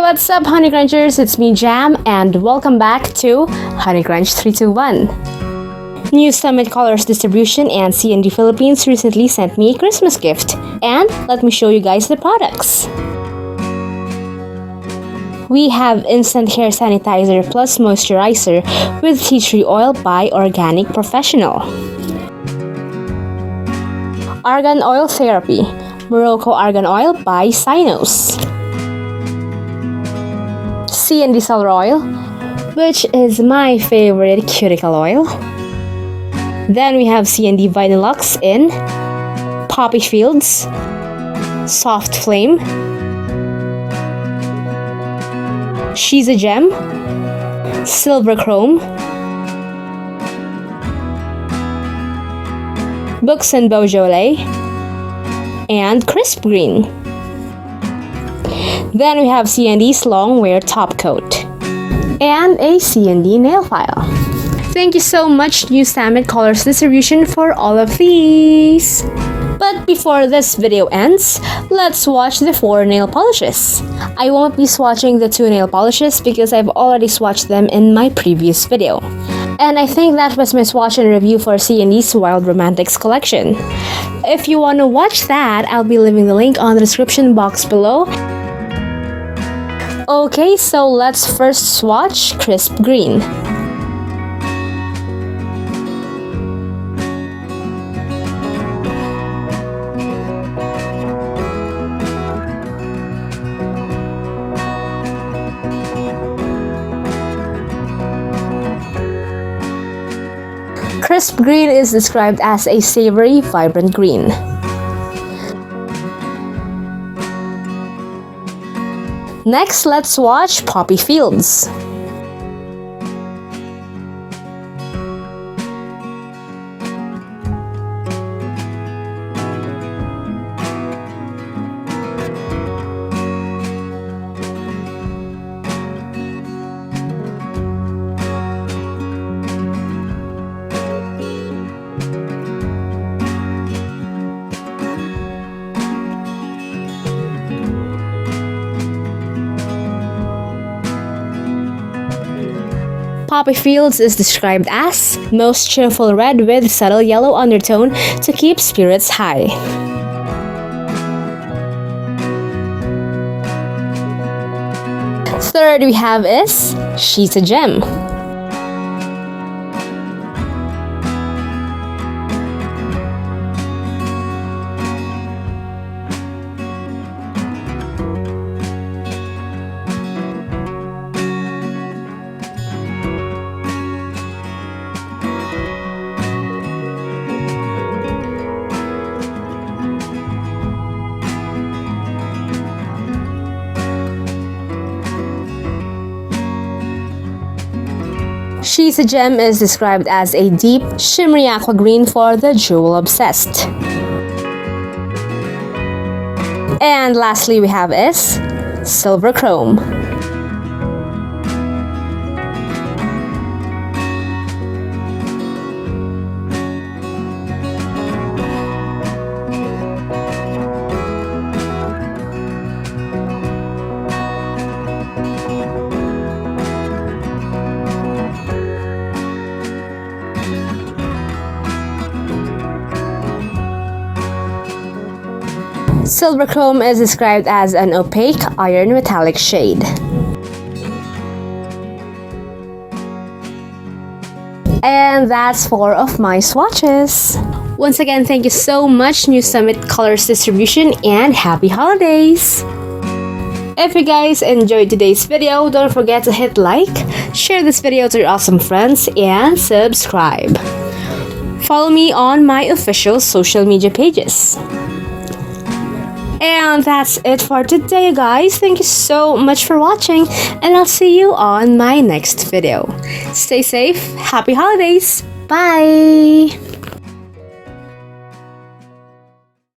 what's up, honeycrunchers? It's me, Jam, and welcome back to honeycrunch321. NewSummitColorsDistribution and CND Philippines recently sent me a Christmas gift, and let me show you guys the products. We have instant hair sanitizer plus moisturizer with tea tree oil by Organic Professional. Argan Oil Therapy, Morocco Argan Oil by Sinos. CND Solar Oil, which is my favorite cuticle oil. Then we have CND Vinylux in Poppy Fields, Soft Flame, She's a Gem, Silver Chrome, Books and Beaujolais, and Crisp Green. Then we have CND's Long Wear Top Coat and a CND nail file. Thank you so much, NewSummitColorsDistribution, for all of these. But before this video ends, let's swatch the 4 nail polishes. I won't be swatching the 2 nail polishes because I've already swatched them in my previous video. And I think that was my swatch and review for CND's Wild Romantics collection. If you want to watch that, I'll be leaving the link on the description box below. Okay, so let's first swatch Crisp Green. Crisp Green is described as a savory, vibrant green. Next, let's swatch Poppy Fields. Poppy Fields is described as most cheerful red with subtle yellow undertone to keep spirits high. Third we have is She's a Gem. She's a Gem is described as a deep, shimmery aqua green for the jewel obsessed. And lastly we have is Silver Chrome. Silver Chrome is described as an opaque iron metallic shade. And that's 4 of my swatches. Once again, thank you so much, NewSummitColorsDistribution, and happy holidays! If you guys enjoyed today's video, don't forget to hit like, share this video to your awesome friends, and subscribe. Follow me on my official social media pages. And that's it for today, guys. Thank you so much for watching, and I'll see you on my next video. Stay safe, happy holidays, bye!